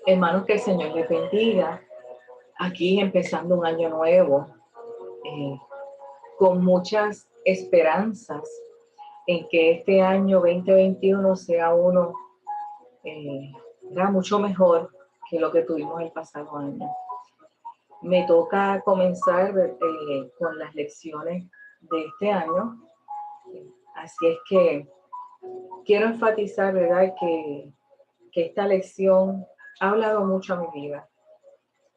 Hermanos, que el Señor les bendiga. Aquí empezando un año nuevo, con muchas esperanzas en que este año 2021 sea uno mucho mejor que lo que tuvimos el pasado año. Me toca comenzar con las lecciones de este año. Así es que quiero enfatizar, ¿verdad?, que esta lección ha hablado mucho a mi vida.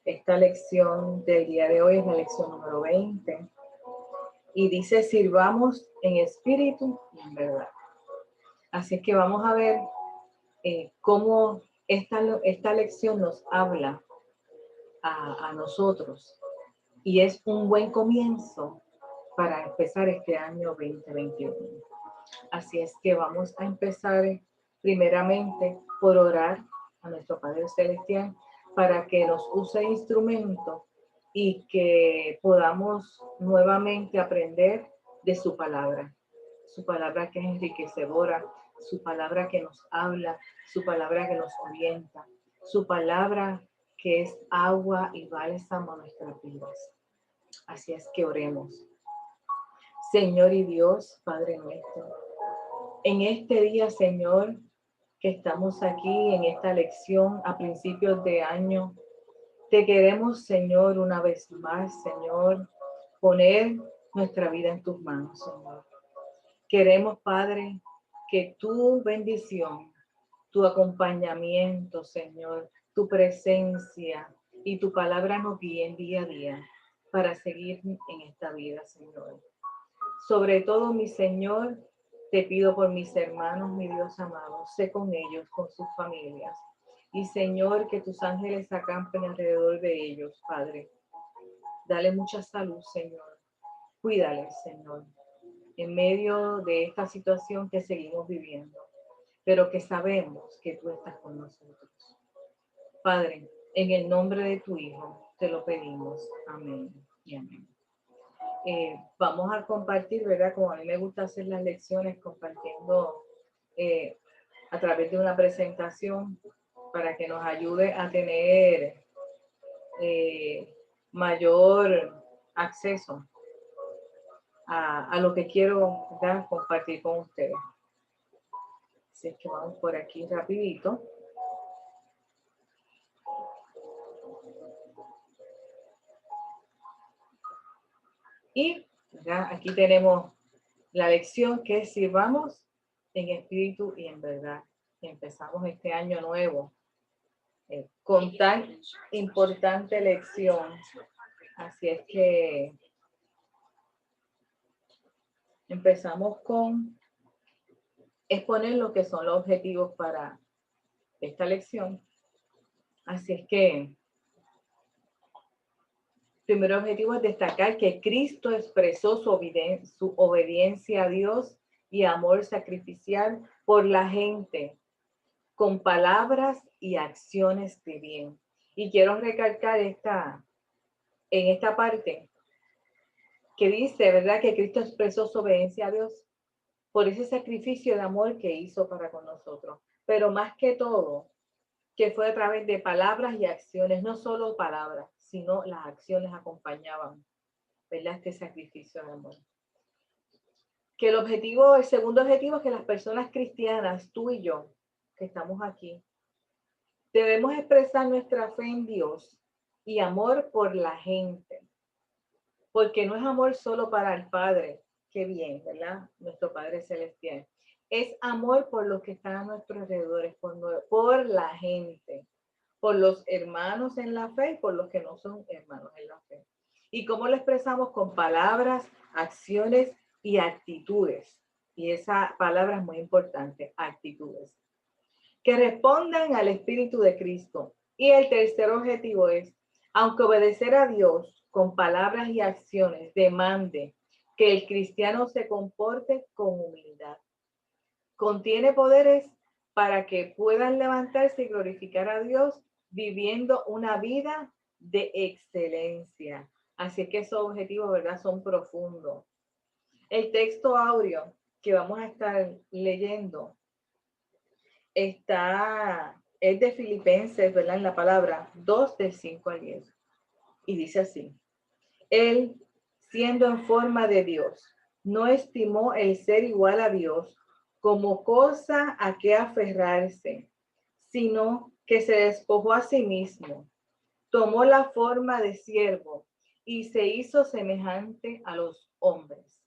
Esta lección del día de hoy es la lección número 20 y dice: sirvamos en espíritu y en verdad. Así es que vamos a ver cómo esta lección nos habla a nosotros, y es un buen comienzo para empezar este año 2021. Así es que vamos a empezar primeramente por orar a nuestro Padre Celestial para que nos use instrumento y que podamos nuevamente aprender de su palabra que es enriquecedora, su palabra que nos habla, su palabra que nos orienta, su palabra que es agua y bálsamo a nuestras vidas. Así es que oremos. Señor y Dios, Padre nuestro, en este día, Señor, que estamos aquí en esta lección a principios de año, te queremos, Señor, una vez más, Señor, poner nuestra vida en tus manos, Señor. Queremos, Padre, que tu bendición, tu acompañamiento, Señor, tu presencia y tu palabra nos guíen día a día para seguir en esta vida, Señor. Sobre todo, mi Señor, te pido por mis hermanos, mi Dios amado, sé con ellos, con sus familias. Y Señor, que tus ángeles acampen alrededor de ellos, Padre. Dale mucha salud, Señor. Cuídales, Señor, en medio de esta situación que seguimos viviendo, pero que sabemos que tú estás con nosotros. Padre, en el nombre de tu Hijo, te lo pedimos. Amén y amén. Vamos a compartir, ¿verdad? Como a mí me gusta hacer las lecciones, compartiendo a través de una presentación para que nos ayude a tener mayor acceso a lo que quiero, ¿verdad?, compartir con ustedes. Así es que vamos por aquí rapidito. Y ¿verdad?, aquí tenemos la lección que es: sirvamos en espíritu y en verdad. Y empezamos este año nuevo con tan importante lección. Así es que empezamos con exponer lo que son los objetivos para esta lección. Así es que el primer objetivo es destacar que Cristo expresó su obediencia a Dios y amor sacrificial por la gente, con palabras y acciones de bien. Y quiero recalcar en esta parte que dice, ¿verdad?, que Cristo expresó su obediencia a Dios por ese sacrificio de amor que hizo para con nosotros. Pero más que todo, que fue a través de palabras y acciones, no solo palabras, sino las acciones acompañaban, ¿verdad?, este sacrificio de amor. Que el segundo objetivo es que las personas cristianas, tú y yo, que estamos aquí, debemos expresar nuestra fe en Dios y amor por la gente, porque no es amor solo para el Padre, qué bien, ¿verdad?, nuestro Padre Celestial. Es amor por los que están a nuestros alrededores, por la gente, por los hermanos en la fe y por los que no son hermanos en la fe. ¿Y cómo lo expresamos? Con palabras, acciones y actitudes. Y esa palabra es muy importante, actitudes, que respondan al Espíritu de Cristo. Y el tercer objetivo es, aunque obedecer a Dios con palabras y acciones demande que el cristiano se comporte con humildad, contiene poderes para que puedan levantarse y glorificar a Dios viviendo una vida de excelencia. Así que esos objetivos, ¿verdad?, son profundos. El texto áureo que vamos a estar leyendo está es de Filipenses, ¿verdad? En la palabra 2 del 5 al 10. Y dice así: Él, siendo en forma de Dios, no estimó el ser igual a Dios como cosa a que aferrarse, sino que se despojó a sí mismo, tomó la forma de siervo y se hizo semejante a los hombres.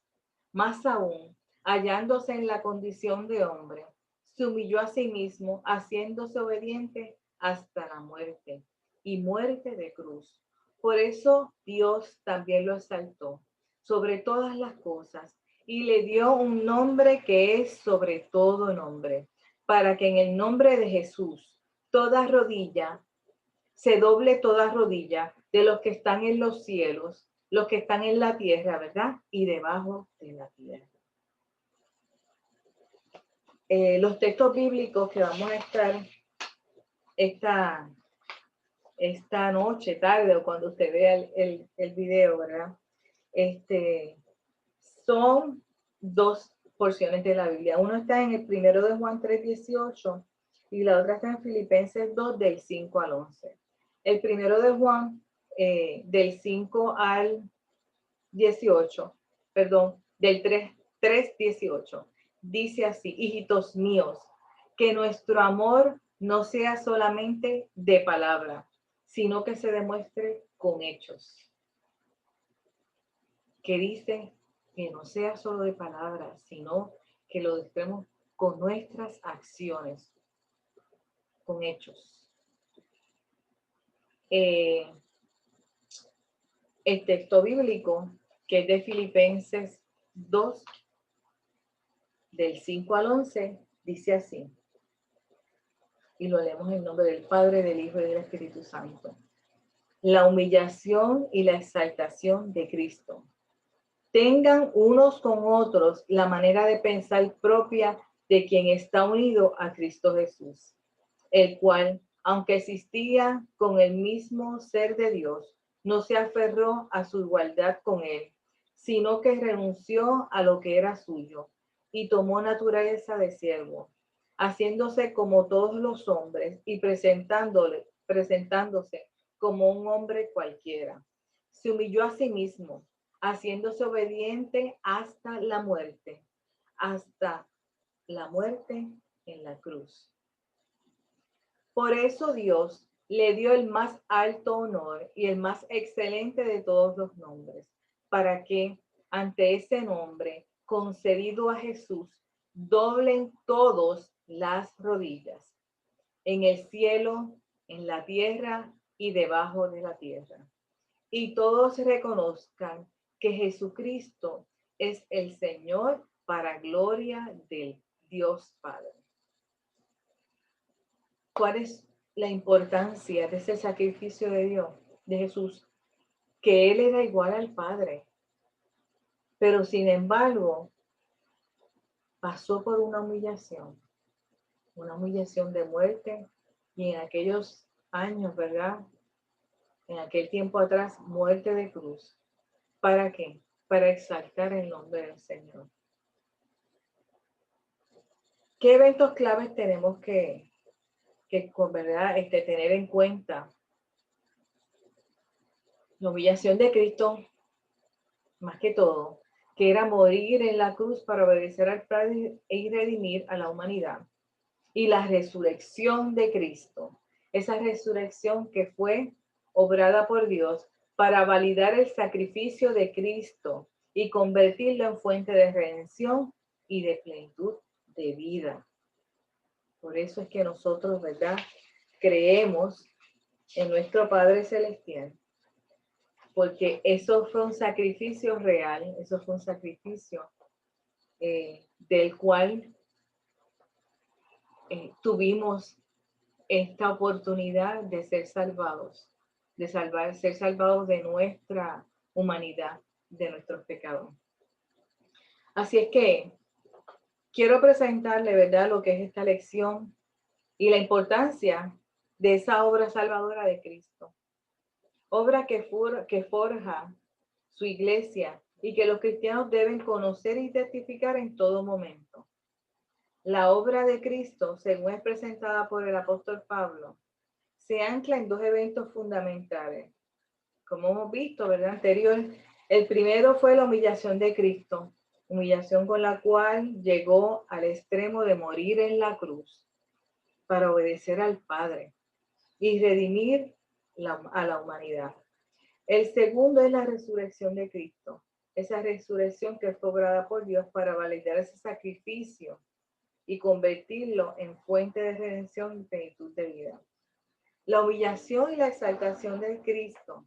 Más aún, hallándose en la condición de hombre, se humilló a sí mismo, haciéndose obediente hasta la muerte, y muerte de cruz. Por eso Dios también lo exaltó sobre todas las cosas y le dio un nombre que es sobre todo nombre, para que en el nombre de Jesús toda rodilla se doble, toda rodilla de los que están en los cielos, los que están en la tierra, ¿verdad? Y debajo de la tierra. Los textos bíblicos que vamos a estar esta noche, tarde, o cuando usted vea el video, ¿verdad? Son dos porciones de la Biblia. Uno está en el primero de Juan 3:18 y la otra está en Filipenses 2 del 5 al 11. El primero de Juan del 5 al 18, perdón, del 3:18, dice así: hijitos míos, que nuestro amor no sea solamente de palabra, sino que se demuestre con hechos. Que dice que no sea solo de palabras, sino que lo demostremos con nuestras acciones, con hechos. El texto bíblico, que es de Filipenses 2, del 5 al 11, dice así, y lo leemos en nombre del Padre, del Hijo y del Espíritu Santo. La humillación y la exaltación de Cristo. Tengan unos con otros la manera de pensar propia de quien está unido a Cristo Jesús, el cual, aunque existía con el mismo ser de Dios, no se aferró a su igualdad con él, sino que renunció a lo que era suyo y tomó naturaleza de siervo, haciéndose como todos los hombres y presentándose como un hombre cualquiera. Se humilló a sí mismo, haciéndose obediente hasta la muerte en la cruz. Por eso Dios le dio el más alto honor y el más excelente de todos los nombres, para que ante ese nombre concedido a Jesús doblen todos las rodillas, en el cielo, en la tierra y debajo de la tierra, y todos reconozcan que Jesucristo es el Señor, para gloria del Dios Padre. ¿Cuál es la importancia de ese sacrificio de Dios, de Jesús? Que Él era igual al Padre, pero sin embargo pasó por una humillación de muerte, y en aquellos años, ¿verdad? En aquel tiempo atrás, muerte de cruz. ¿Para qué? Para exaltar el nombre del Señor. ¿Qué eventos claves tenemos que con verdad tener en cuenta? La humillación de Cristo, más que todo, que era morir en la cruz para obedecer al Padre y redimir a la humanidad. Y la resurrección de Cristo, esa resurrección que fue obrada por Dios para validar el sacrificio de Cristo y convertirlo en fuente de redención y de plenitud de vida. Por eso es que nosotros, ¿verdad?, creemos en nuestro Padre Celestial, porque eso fue un sacrificio real, eso fue un sacrificio del cual tuvimos esta oportunidad de ser salvados, ser salvados de nuestra humanidad, de nuestros pecados. Así es que quiero presentarle, ¿verdad?, lo que es esta lección y la importancia de esa obra salvadora de Cristo. Obra que forja su iglesia y que los cristianos deben conocer y identificar en todo momento. La obra de Cristo, según es presentada por el apóstol Pablo, se ancla en dos eventos fundamentales. Como hemos visto, ¿verdad? Anterior, el primero fue la humillación de Cristo, humillación con la cual llegó al extremo de morir en la cruz para obedecer al Padre y redimir a la humanidad. El segundo es la resurrección de Cristo, esa resurrección que fue obrada por Dios para validar ese sacrificio y convertirlo en fuente de redención y plenitud de vida. La humillación y la exaltación de Cristo,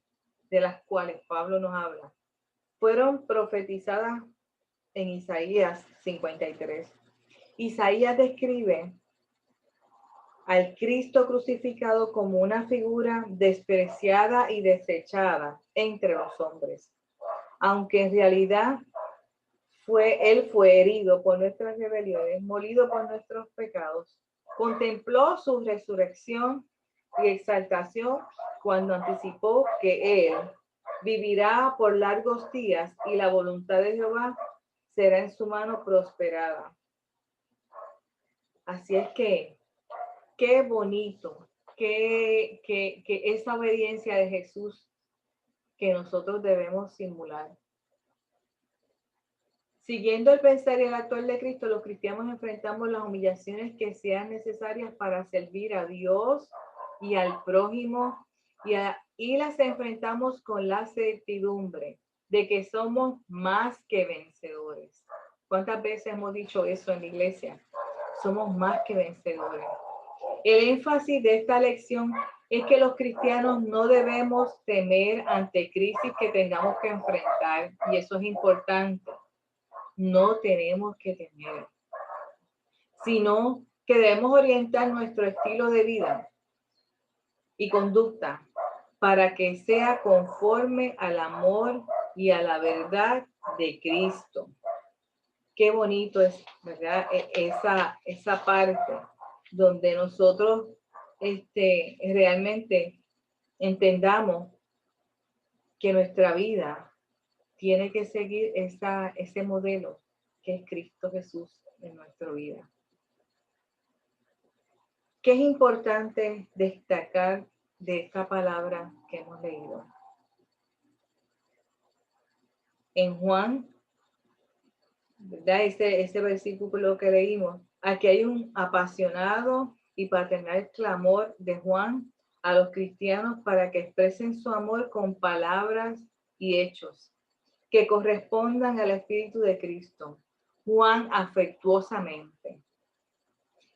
de las cuales Pablo nos habla, fueron profetizadas en Isaías 53. Isaías describe al Cristo crucificado como una figura despreciada y desechada entre los hombres, aunque en realidad él fue herido por nuestras rebeliones, molido por nuestros pecados, contempló su resurrección y exaltación cuando anticipó que él vivirá por largos días y la voluntad de Jehová será en su mano prosperada. Así es que, qué bonito, que esa obediencia de Jesús que nosotros debemos simular. Siguiendo el pensar y el actuar de Cristo, los cristianos enfrentamos las humillaciones que sean necesarias para servir a Dios y al prójimo y las enfrentamos con la certidumbre de que somos más que vencedores. ¿Cuántas veces hemos dicho eso en la iglesia? Somos más que vencedores. El énfasis de esta lección es que los cristianos no debemos temer ante crisis que tengamos que enfrentar, y eso es importante. No tenemos que temer, sino que debemos orientar nuestro estilo de vida y conducta para que sea conforme al amor y a la verdad de Cristo. Qué bonito es, ¿verdad? Esa parte donde nosotros realmente entendamos que nuestra vida tiene que seguir ese modelo que es Cristo Jesús en nuestra vida. ¿Qué es importante destacar de esta palabra que hemos leído? En Juan, ¿verdad? Ese versículo que leímos, aquí hay un apasionado y paternal clamor de Juan a los cristianos para que expresen su amor con palabras y hechos que correspondan al Espíritu de Cristo. Juan afectuosamente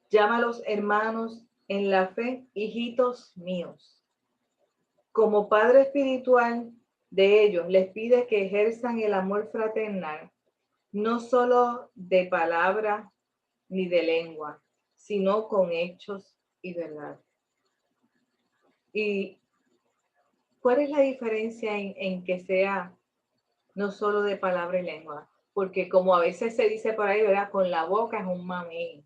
llama a los hermanos en la fe, hijitos míos. Como padre espiritual de ellos, les pide que ejerzan el amor fraternal, no solo de palabra ni de lengua, sino con hechos y verdad. ¿Y cuál es la diferencia en que sea no solo de palabra y lengua? Porque como a veces se dice por ahí, ¿verdad? Con la boca es un mamey.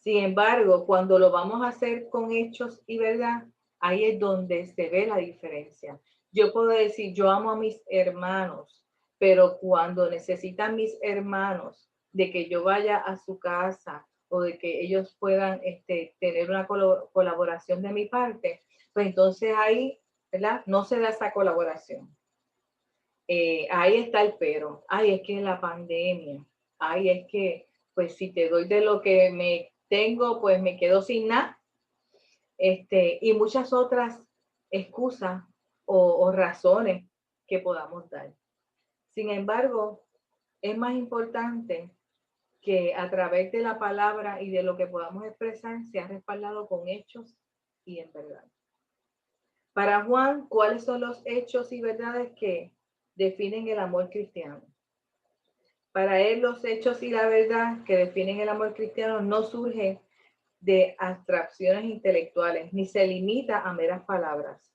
Sin embargo, cuando lo vamos a hacer con hechos y verdad, ahí es donde se ve la diferencia. Yo puedo decir, yo amo a mis hermanos, pero cuando necesitan mis hermanos de que yo vaya a su casa o de que ellos puedan tener una colaboración de mi parte, pues entonces ahí, ¿verdad? No se da esa colaboración. Ahí está el pero. Ay, es que la pandemia. Ay, es que, pues si te doy de lo que me tengo, pues me quedo sin nada. Y muchas otras excusas o razones que podamos dar. Sin embargo, es más importante que a través de la palabra y de lo que podamos expresar sea respaldado con hechos y en verdad. Para Juan, ¿cuáles son los hechos y verdades que definen el amor cristiano? Para él, los hechos y la verdad que definen el amor cristiano no surge de abstracciones intelectuales, ni se limita a meras palabras,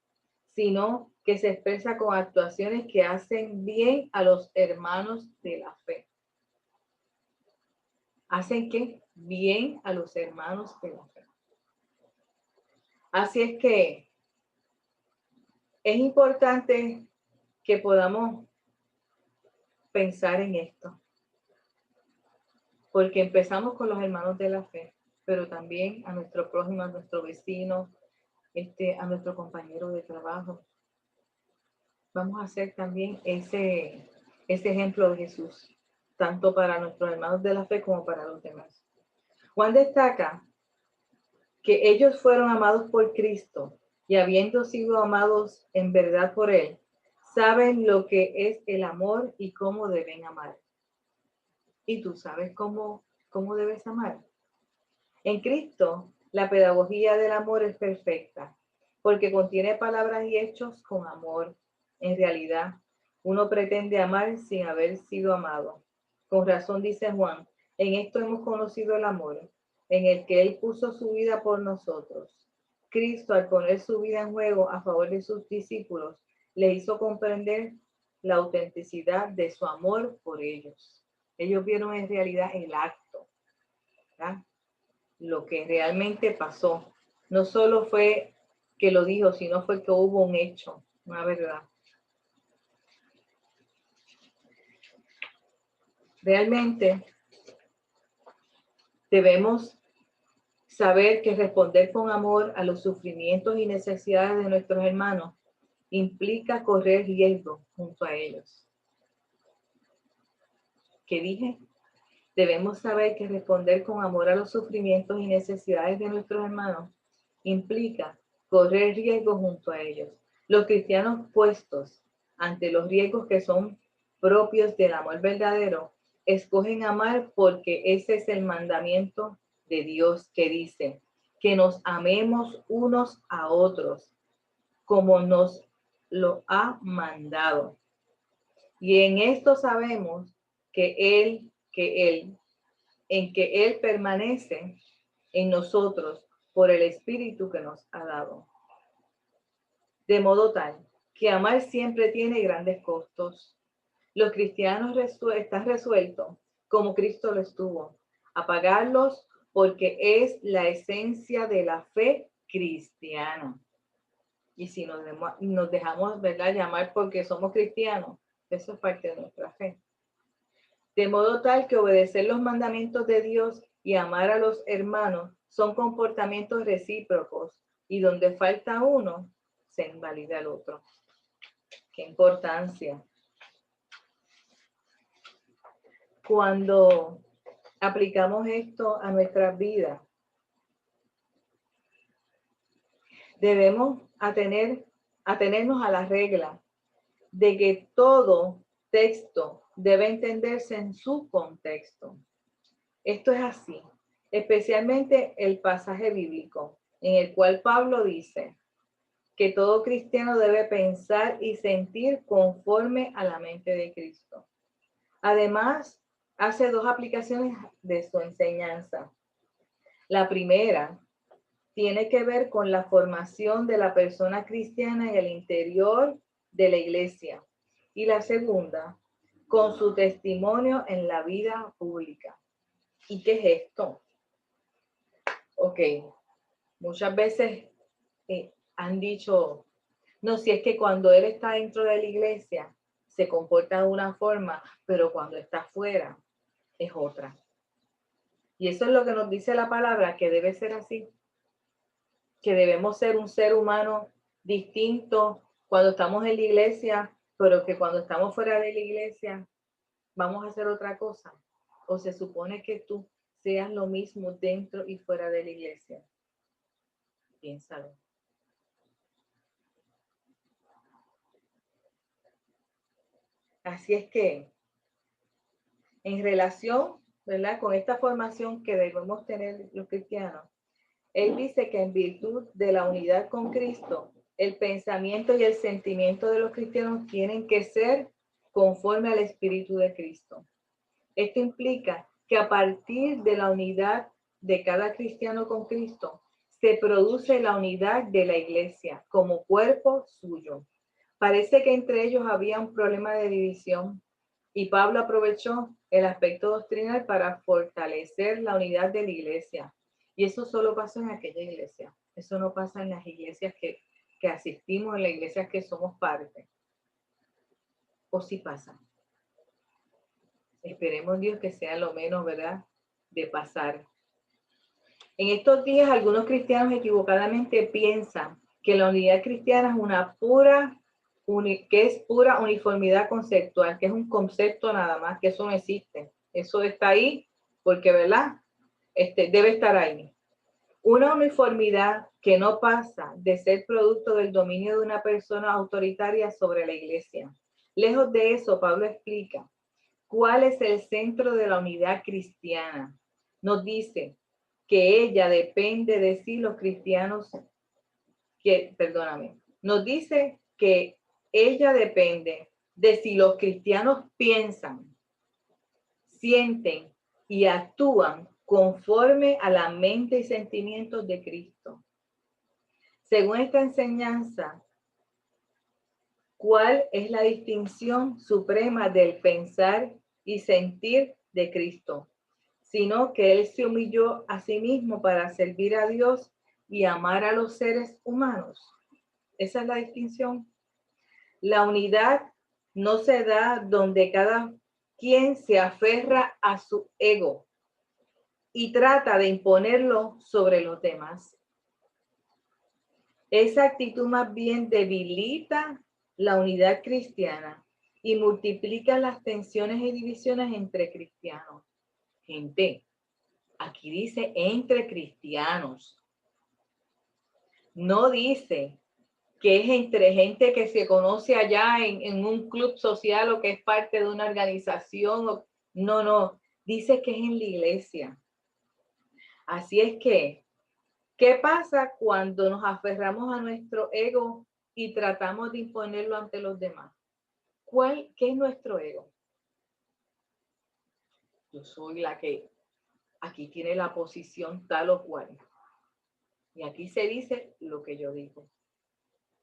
sino que se expresa con actuaciones que hacen bien a los hermanos de la fe. ¿Hacen qué? Bien a los hermanos de la fe. Así es que es importante que podamos pensar en esto. porque empezamos con los hermanos de la fe, pero también a nuestro prójimo, a nuestro vecino, a nuestro compañero de trabajo. Vamos a hacer también ese ejemplo de Jesús, tanto para nuestros hermanos de la fe como para los demás. Juan destaca que ellos fueron amados por Cristo y habiendo sido amados en verdad por Él, saben lo que es el amor y cómo deben amar. ¿Y tú sabes cómo debes amar? En Cristo, la pedagogía del amor es perfecta, porque contiene palabras y hechos con amor. En realidad, uno pretende amar sin haber sido amado. Con razón dice Juan, en esto hemos conocido el amor, en el que Él puso su vida por nosotros. Cristo, al poner su vida en juego a favor de sus discípulos, le hizo comprender la autenticidad de su amor por ellos. Ellos vieron en realidad el acto, ¿verdad? Lo que realmente pasó. No solo fue que lo dijo, sino fue que hubo un hecho, una verdad. Realmente debemos saber que responder con amor a los sufrimientos y necesidades de nuestros hermanos implica correr riesgo junto a ellos. ¿Qué dije? Debemos saber que responder con amor a los sufrimientos y necesidades de nuestros hermanos implica correr riesgo junto a ellos. Los cristianos puestos ante los riesgos que son propios del amor verdadero, escogen amar porque ese es el mandamiento de Dios que dice que nos amemos unos a otros como nos lo ha mandado. Y en esto sabemos en que Él permanece en nosotros por el Espíritu que nos ha dado. De modo tal que amar siempre tiene grandes costos. Los cristianos están resueltos, como Cristo lo estuvo, a pagarlos porque es la esencia de la fe cristiana. Y si nos dejamos, ¿verdad?, llamar porque somos cristianos, eso es parte de nuestra fe. De modo tal que obedecer los mandamientos de Dios y amar a los hermanos son comportamientos recíprocos y donde falta uno, se invalida el otro. Qué importancia. Cuando aplicamos esto a nuestras vidas, debemos atenernos a la regla de que todo texto debe entenderse en su contexto. Esto es así, especialmente el pasaje bíblico en el cual Pablo dice que todo cristiano debe pensar y sentir conforme a la mente de Cristo. Además, hace dos aplicaciones de su enseñanza. La primera tiene que ver con la formación de la persona cristiana en el interior de la iglesia. Y la segunda, con su testimonio en la vida pública. ¿Y qué es esto? Ok, muchas veces han dicho, no, si es que cuando él está dentro de la iglesia se comporta de una forma, pero cuando está fuera es otra. Y eso es lo que nos dice la palabra, que debe ser así, que debemos ser un ser humano distinto cuando estamos en la iglesia, pero que cuando estamos fuera de la iglesia vamos a hacer otra cosa. O se supone que tú seas lo mismo dentro y fuera de la iglesia. Piénsalo. Así es que, en relación, ¿verdad?, con esta formación que debemos tener los cristianos, él dice que en virtud de la unidad con Cristo, el pensamiento y el sentimiento de los cristianos tienen que ser conforme al Espíritu de Cristo. Esto implica que a partir de la unidad de cada cristiano con Cristo, se produce la unidad de la iglesia como cuerpo suyo. Parece que entre ellos había un problema de división y Pablo aprovechó el aspecto doctrinal para fortalecer la unidad de la iglesia. Y eso solo pasa en aquella iglesia. Eso no pasa en las iglesias que asistimos, en las iglesias que somos parte. ¿O sí pasa? Esperemos Dios que sea lo menos, ¿verdad?, de pasar. En estos días, algunos cristianos equivocadamente piensan que la unidad cristiana es una pura uniformidad conceptual, que es un concepto nada más, que eso no existe. Eso está ahí porque, ¿verdad? Debe estar ahí. Una uniformidad que no pasa de ser producto del dominio de una persona autoritaria sobre la iglesia. Lejos de eso, Pablo explica cuál es el centro de la unidad cristiana. Nos dice que ella depende de si los cristianos, nos dice que ella depende de si los cristianos piensan, sienten y actúan conforme a la mente y sentimientos de Cristo. Según esta enseñanza, ¿cuál es la distinción suprema del pensar y sentir de Cristo? Sino que Él se humilló a sí mismo para servir a Dios y amar a los seres humanos. Esa es la distinción. La unidad no se da donde cada quien se aferra a su ego y trata de imponerlo sobre los demás. Esa actitud más bien debilita la unidad cristiana y multiplica las tensiones y divisiones entre cristianos. Gente, aquí dice entre cristianos. No dice que es entre gente que se conoce allá en un club social o que es parte de una organización. No. Dice que es en la iglesia. Así es que, ¿qué pasa cuando nos aferramos a nuestro ego y tratamos de imponerlo ante los demás? ¿Qué es nuestro ego? Yo soy la que aquí tiene la posición tal o cual. Y aquí se dice lo que yo digo.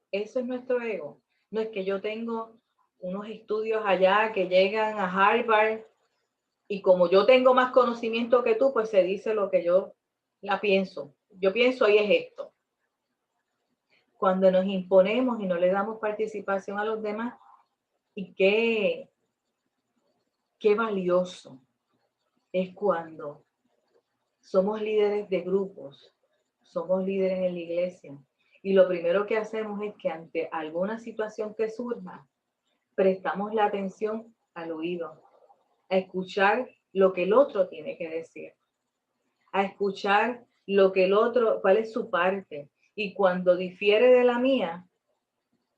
Eso es nuestro ego. No es que yo tengo unos estudios allá que llegan a Harvard y como yo tengo más conocimiento que tú, pues se dice lo que yo la pienso. Yo pienso y es esto. Cuando nos imponemos y no le damos participación a los demás, y qué valioso es cuando somos líderes de grupos, somos líderes en la iglesia. Y lo primero que hacemos es que ante alguna situación que surja, prestamos la atención al oído, a escuchar lo que el otro tiene que decir, a escuchar lo que el otro, cuál es su parte. Y cuando difiere de la mía,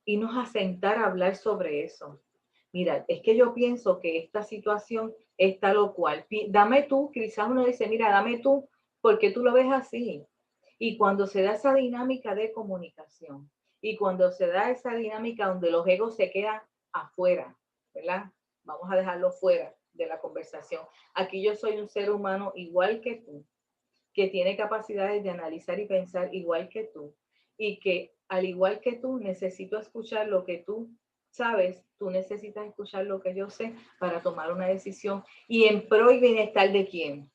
irnos a sentar a hablar sobre eso. Mira, es que yo pienso que esta situación es tal o cual. Dame tú, quizás uno dice, mira, dame tú, porque tú lo ves así. Y cuando se da esa dinámica de comunicación, y cuando se da esa dinámica donde los egos se quedan afuera, ¿verdad? Vamos a dejarlo fuera de la conversación. Aquí yo soy un ser humano igual que tú, que tiene capacidades de analizar y pensar igual que tú, y que al igual que tú necesito escuchar lo que tú sabes, tú necesitas escuchar lo que yo sé para tomar una decisión y en pro y bienestar de quién.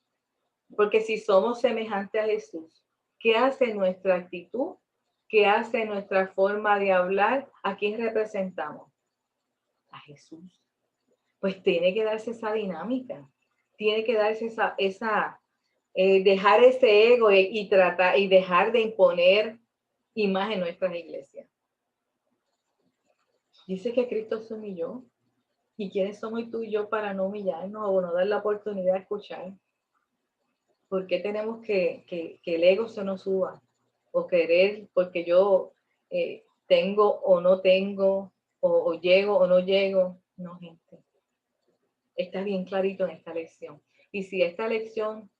Porque si somos semejantes a Jesús, ¿qué hace nuestra actitud? ¿Qué hace nuestra forma de hablar? ¿A quién representamos? A Jesús. Pues tiene que darse esa dinámica, tiene que darse esa dejar ese ego y tratar y dejar de imponer imagen en nuestras iglesias. Dice que Cristo se humilló. ¿Y quiénes somos tú y yo para no humillarnos o no dar la oportunidad de escuchar? ¿Por qué tenemos que el ego se nos suba? O querer, porque yo tengo o no tengo, o llego o no llego. No, gente. Está bien clarito en esta lección. Y si esta lección,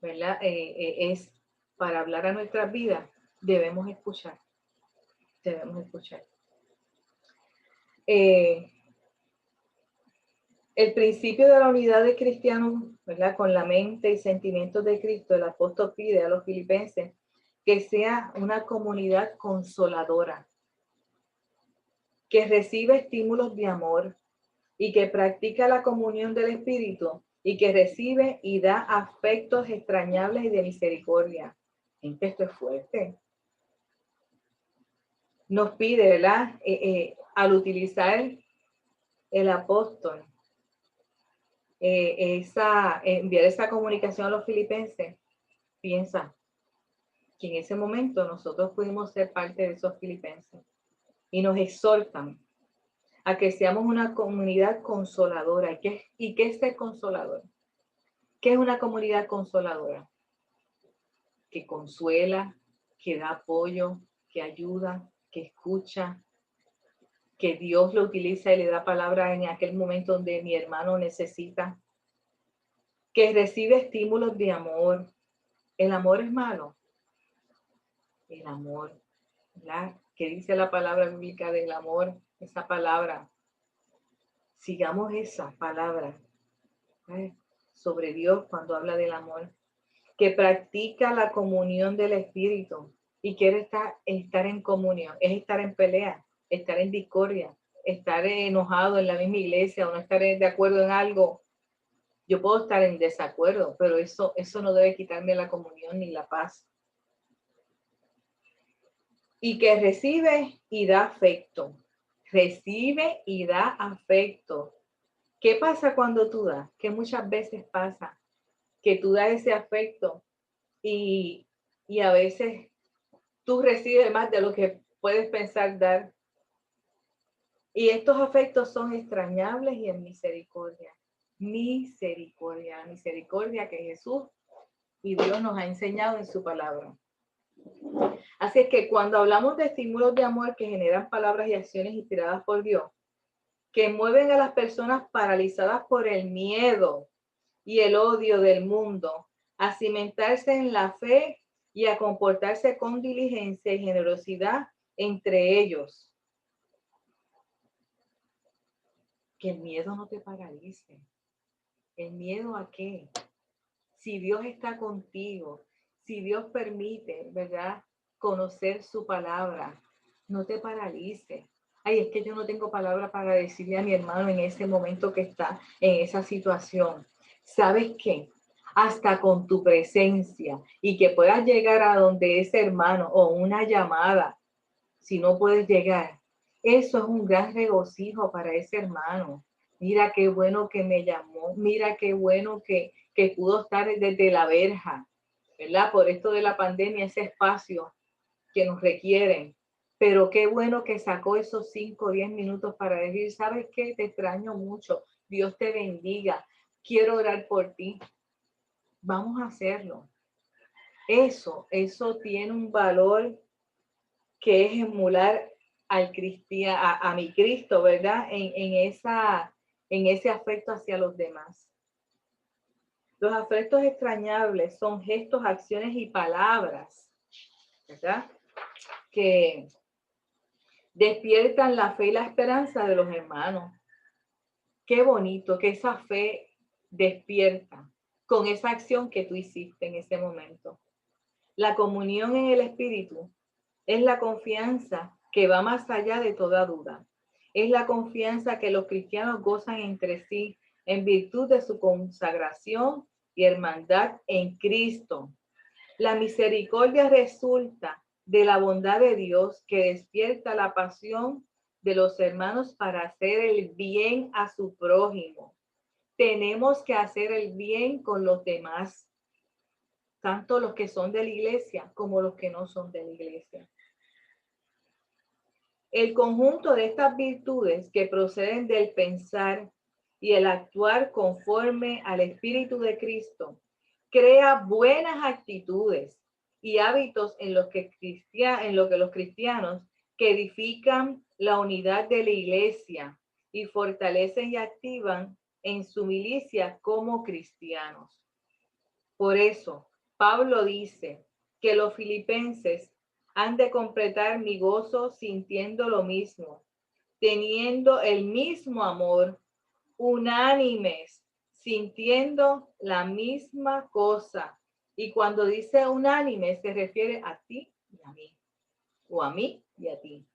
¿verdad? Es para hablar a nuestras vidas, debemos escuchar. Debemos escuchar. El principio de la unidad de cristianos, ¿verdad? Con la mente y sentimientos de Cristo, el apóstol pide a los filipenses que sea una comunidad consoladora, que recibe estímulos de amor y que practica la comunión del Espíritu y que recibe y da afectos extrañables y de misericordia. Gente, esto es fuerte. Nos pide, ¿verdad? Al utilizar el apóstol enviar esa comunicación a los filipenses, piensa que en ese momento nosotros pudimos ser parte de esos filipenses y nos exhortan a que seamos una comunidad consoladora. ¿Y qué es ser consolador? ¿Qué es una comunidad consoladora? Que consuela, que da apoyo, que ayuda, que escucha, que Dios lo utiliza y le da palabra en aquel momento donde mi hermano necesita, que recibe estímulos de amor. ¿El amor es malo? El amor, ¿verdad? ¿Qué dice la palabra bíblica del amor? Esa palabra. Sigamos esa palabra, ¿eh? Sobre Dios cuando habla del amor. Que practica la comunión del Espíritu y quiere estar en comunión. Es estar en pelea, estar en discordia, estar enojado en la misma iglesia o no estar de acuerdo en algo. Yo puedo estar en desacuerdo, pero eso no debe quitarme la comunión ni la paz. Y que recibe y da afecto. Recibe y da afecto. ¿Qué pasa cuando tú das? Que muchas veces pasa que tú das ese afecto y a veces tú recibes más de lo que puedes pensar dar. Y estos afectos son extrañables y en misericordia. Misericordia, misericordia que Jesús y Dios nos ha enseñado en su palabra. Así es que cuando hablamos de estímulos de amor que generan palabras y acciones inspiradas por Dios, que mueven a las personas paralizadas por el miedo y el odio del mundo a cimentarse en la fe y a comportarse con diligencia y generosidad entre ellos. Que el miedo no te paralice. ¿El miedo a qué? Si Dios está contigo, si Dios permite, ¿verdad?, conocer su palabra, no te paralice. Ay, es que yo no tengo palabra para decirle a mi hermano en ese momento que está en esa situación. ¿Sabes qué? Hasta con tu presencia y que puedas llegar a donde ese hermano o una llamada, si no puedes llegar, eso es un gran regocijo para ese hermano. Mira qué bueno que me llamó, mira qué bueno que pudo estar desde la verja, ¿verdad? Por esto de la pandemia, ese espacio que nos requieren. Pero qué bueno que sacó esos 5 o 10 minutos para decir, ¿sabes qué? Te extraño mucho. Dios te bendiga. Quiero orar por ti. Vamos a hacerlo. Eso tiene un valor que es emular al a mi Cristo, ¿verdad? En ese afecto hacia los demás. Los afectos extrañables son gestos, acciones y palabras, ¿verdad?, que despiertan la fe y la esperanza de los hermanos. Qué bonito que esa fe despierta con esa acción que tú hiciste en ese momento. La comunión en el Espíritu es la confianza que va más allá de toda duda. Es la confianza que los cristianos gozan entre sí en virtud de su consagración y hermandad en Cristo. La misericordia resulta de la bondad de Dios que despierta la pasión de los hermanos para hacer el bien a su prójimo. Tenemos que hacer el bien con los demás, tanto los que son de la iglesia como los que no son de la iglesia. El conjunto de estas virtudes que proceden del pensar y el actuar conforme al Espíritu de Cristo crea buenas actitudes y hábitos en lo que los cristianos que edifican la unidad de la iglesia y fortalecen y activan en su milicia como cristianos. Por eso, Pablo dice que los filipenses han de completar mi gozo sintiendo lo mismo, teniendo el mismo amor, unánimes, sintiendo la misma cosa. Y cuando dice unánime, se refiere a ti y a mí, o a mí y a ti.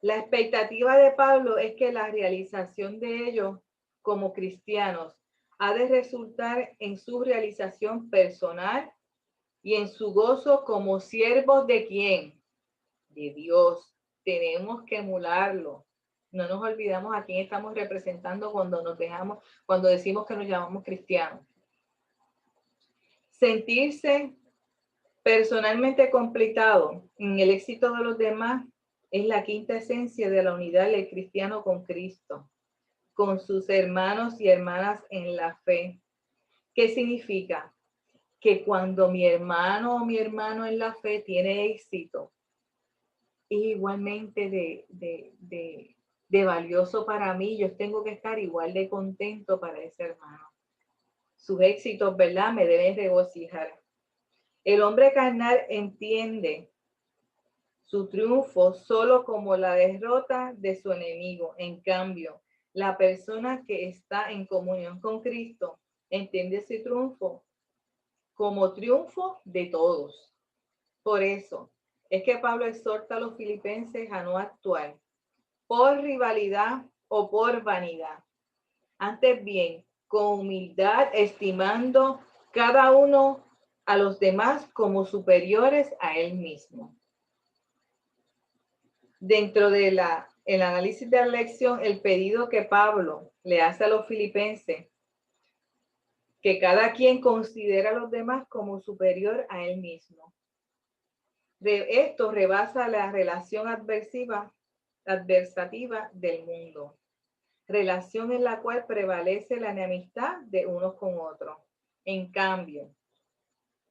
La expectativa de Pablo es que la realización de ellos como cristianos ha de resultar en su realización personal y en su gozo como siervos de ¿quién? De Dios. Tenemos que emularlo. No nos olvidamos a quién estamos representando cuando decimos que nos llamamos cristianos. Sentirse personalmente complicado en el éxito de los demás es la quinta esencia de la unidad del cristiano con Cristo, con sus hermanos y hermanas en la fe. ¿Qué significa? Que cuando mi hermano o mi hermano en la fe tiene éxito, es igualmente de valioso para mí. Yo tengo que estar igual de contento para ese hermano. Sus éxitos, ¿verdad? Me deben regocijar. El hombre carnal entiende su triunfo solo como la derrota de su enemigo. En cambio, la persona que está en comunión con Cristo entiende ese triunfo como triunfo de todos. Por eso es que Pablo exhorta a los filipenses a no actuar por rivalidad o por vanidad. Antes bien, con humildad, estimando cada uno a los demás como superiores a él mismo. Dentro de el análisis de la lección, el pedido que Pablo le hace a los filipenses, que cada quien considera a los demás como superior a él mismo. Esto rebasa la relación adversativa del mundo, relación en la cual prevalece la enemistad de unos con otros. En cambio,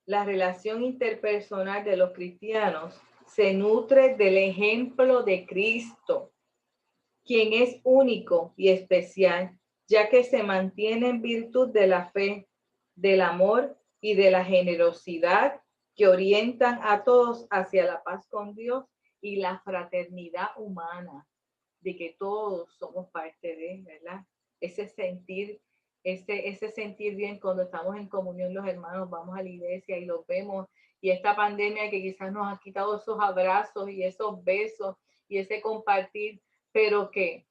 la relación interpersonal de los cristianos se nutre del ejemplo de Cristo, quien es único y especial, ya que se mantiene en virtud de la fe, del amor y de la generosidad que orientan a todos hacia la paz con Dios y la fraternidad humana, de que todos somos parte de, ¿verdad? Ese sentir bien cuando estamos en comunión los hermanos, vamos a la iglesia y los vemos, y esta pandemia que quizás nos ha quitado esos abrazos y esos besos y ese compartir, pero que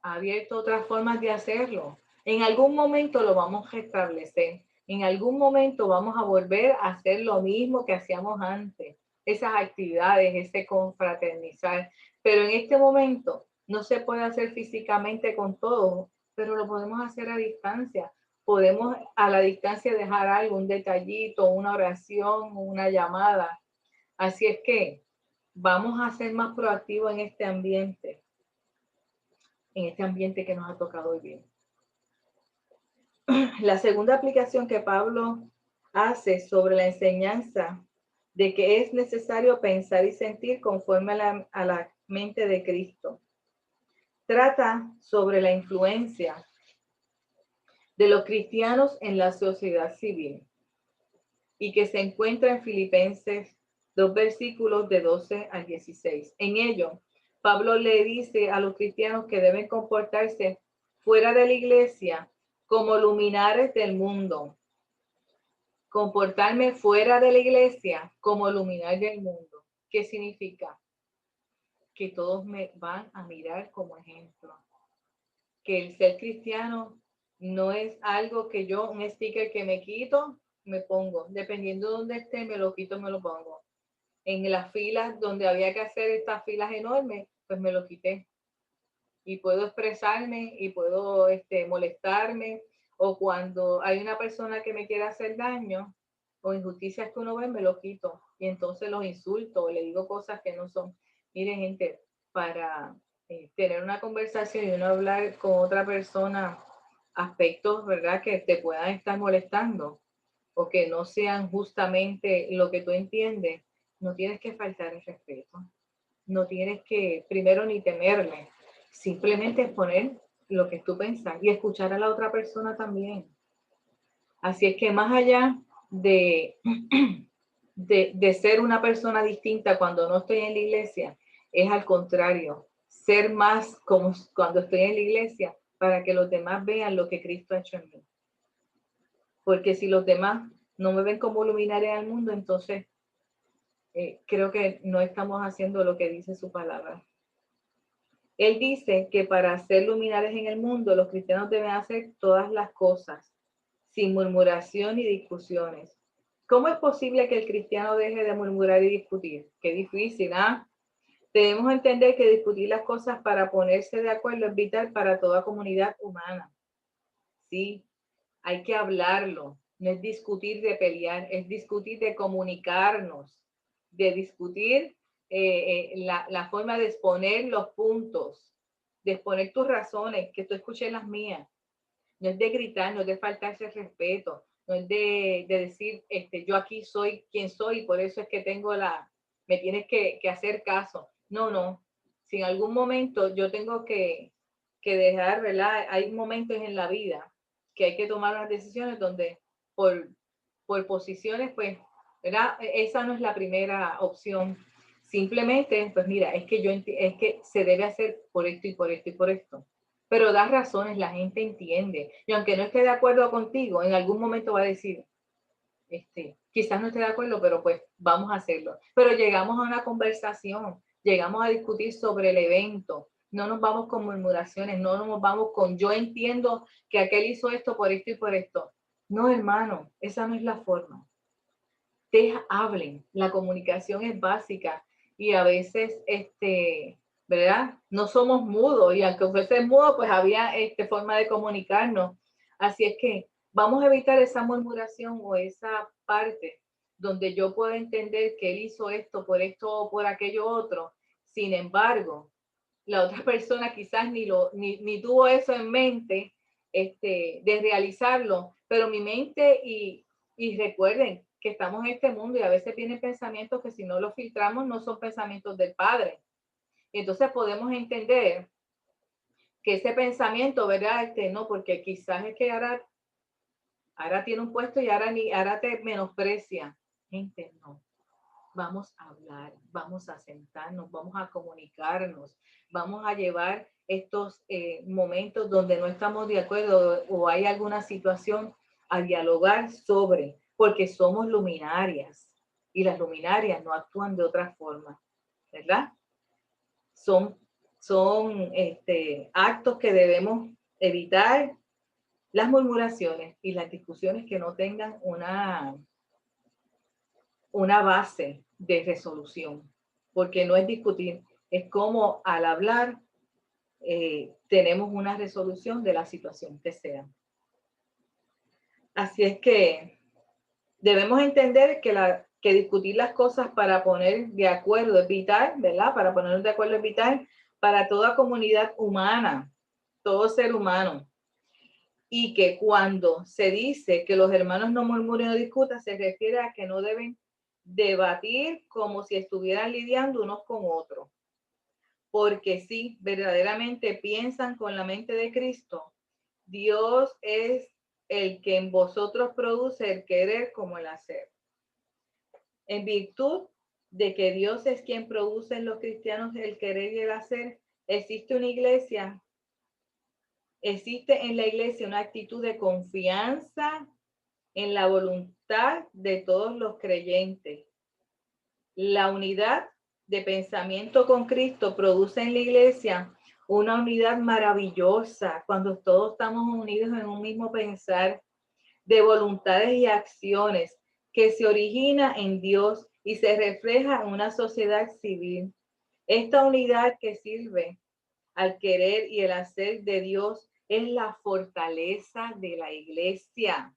ha abierto otras formas de hacerlo. En algún momento lo vamos a restablecer. En algún momento vamos a volver a hacer lo mismo que hacíamos antes. Esas actividades, ese confraternizar. Pero en este momento no se puede hacer físicamente con todos, pero lo podemos hacer a distancia. Podemos a la distancia dejar algo, un detallito, una oración, una llamada. Así es que vamos a ser más proactivos en este ambiente que nos ha tocado vivir. La segunda aplicación que Pablo hace sobre la enseñanza de que es necesario pensar y sentir conforme a la mente de Cristo. Trata sobre la influencia de los cristianos en la sociedad civil y que se encuentra en Filipenses 2 versículos de 12 al 16. En ello, Pablo le dice a los cristianos que deben comportarse fuera de la iglesia como luminares del mundo. Comportarme fuera de la iglesia como luminares del mundo. ¿Qué significa? Que todos me van a mirar como ejemplo. Que el ser cristiano no es algo que yo, un sticker que me quito, me pongo. Dependiendo de dónde esté, me lo quito, me lo pongo. En las filas donde había que hacer estas filas enormes, pues me lo quité. Y puedo expresarme y puedo molestarme. O cuando hay una persona que me quiere hacer daño o injusticias que uno ve, me lo quito. Y entonces los insulto o le digo cosas que no son. Miren, gente, para tener una conversación y uno hablar con otra persona aspectos, ¿verdad?, que te puedan estar molestando o que no sean justamente lo que tú entiendes, no tienes que faltar el respeto. No tienes que, primero, ni temerle. Simplemente exponer lo que tú piensas y escuchar a la otra persona también. Así es que más allá de ser una persona distinta cuando no estoy en la iglesia, es al contrario, ser más como cuando estoy en la iglesia para que los demás vean lo que Cristo ha hecho en mí. Porque si los demás no me ven como luminaria al mundo, entonces creo que no estamos haciendo lo que dice su palabra. Él dice que para ser luminares en el mundo, los cristianos deben hacer todas las cosas, sin murmuración y discusiones. ¿Cómo es posible que el cristiano deje de murmurar y discutir? Qué difícil, ¿ah? Debemos entender que discutir las cosas para ponerse de acuerdo es vital para toda comunidad humana. Sí, hay que hablarlo. No es discutir de pelear, es discutir de comunicarnos, de discutir la forma de exponer los puntos, de exponer tus razones, que tú escuches las mías. No es de gritar, no es de faltarse el respeto, no es de decir, yo aquí soy quien soy y por eso es que me tienes que hacer caso. No, no. Si en algún momento yo tengo que dejar, ¿verdad? Hay momentos en la vida que hay que tomar unas decisiones donde por posiciones, pues, ¿verdad? Esa no es la primera opción. Simplemente, pues mira, es que se debe hacer por esto y por esto y por esto. Pero das razones, la gente entiende. Y aunque no esté de acuerdo contigo, en algún momento va a decir, quizás no esté de acuerdo, pero pues vamos a hacerlo. Pero llegamos a una conversación, llegamos a discutir sobre el evento. No nos vamos con murmuraciones, no nos vamos con yo entiendo que aquel hizo esto por esto y por esto. No, hermano, esa no es la forma. Hablen, la comunicación es básica y a veces, ¿verdad? No somos mudos y aunque fuese mudo, pues había forma de comunicarnos. Así es que vamos a evitar esa murmuración o esa parte donde yo puedo entender que él hizo esto o por aquello otro. Sin embargo, la otra persona quizás ni tuvo eso en mente de realizarlo, pero mi mente y recuerden que estamos en este mundo y a veces vienen pensamientos que si no los filtramos no son pensamientos del Padre. Entonces podemos entender que ese pensamiento, ¿verdad? No, porque quizás es que ahora tiene un puesto y ahora te menosprecia. Gente, no. Vamos a hablar, vamos a sentarnos, vamos a comunicarnos, vamos a llevar estos momentos donde no estamos de acuerdo o hay alguna situación a dialogar sobre, porque somos luminarias y las luminarias no actúan de otra forma, ¿verdad? Son actos que debemos evitar, las murmuraciones y las discusiones que no tengan una base de resolución, porque no es discutir, es como al hablar tenemos una resolución de la situación que sea. Así es que debemos entender que discutir las cosas para poner de acuerdo es vital, ¿verdad? Para ponernos de acuerdo es vital para toda comunidad humana, todo ser humano. Y que cuando se dice que los hermanos no murmuren o discutan, se refiere a que no deben debatir como si estuvieran lidiando unos con otros. Porque si verdaderamente piensan con la mente de Cristo, Dios es el que en vosotros produce el querer como el hacer. En virtud de que Dios es quien produce en los cristianos el querer y el hacer, existe en la iglesia una actitud de confianza en la voluntad de todos los creyentes. La unidad de pensamiento con Cristo produce en la iglesia una unidad maravillosa cuando todos estamos unidos en un mismo pensar de voluntades y acciones que se origina en Dios y se refleja en una sociedad civil. Esta unidad que sirve al querer y el hacer de Dios es la fortaleza de la iglesia.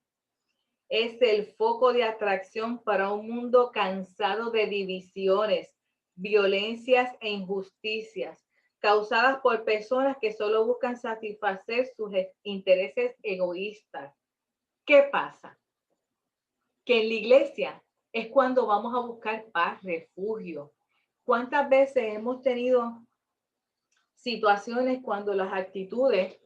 Es el foco de atracción para un mundo cansado de divisiones, violencias e injusticias causadas por personas que solo buscan satisfacer sus intereses egoístas. ¿Qué pasa? Que en la iglesia es cuando vamos a buscar paz, refugio. ¿Cuántas veces hemos tenido situaciones cuando las actitudes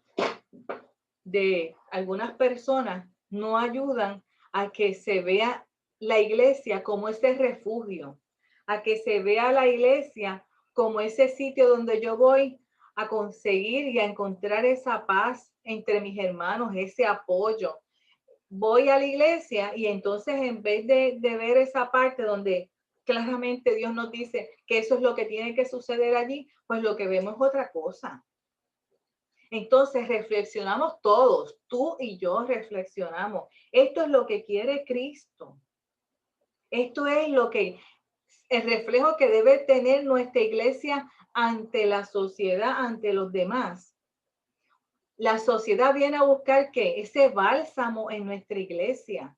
de algunas personas no ayudan a que se vea la iglesia como ese refugio, a que se vea la iglesia como ese sitio donde yo voy a conseguir y a encontrar esa paz entre mis hermanos, ese apoyo? Voy a la iglesia y entonces en vez de ver esa parte donde claramente Dios nos dice que eso es lo que tiene que suceder allí, pues lo que vemos es otra cosa. Entonces reflexionamos todos, tú y yo reflexionamos. Esto es lo que quiere Cristo. Esto es lo que el reflejo que debe tener nuestra iglesia ante la sociedad, ante los demás. La sociedad viene a buscar ¿qué? Ese bálsamo en nuestra iglesia,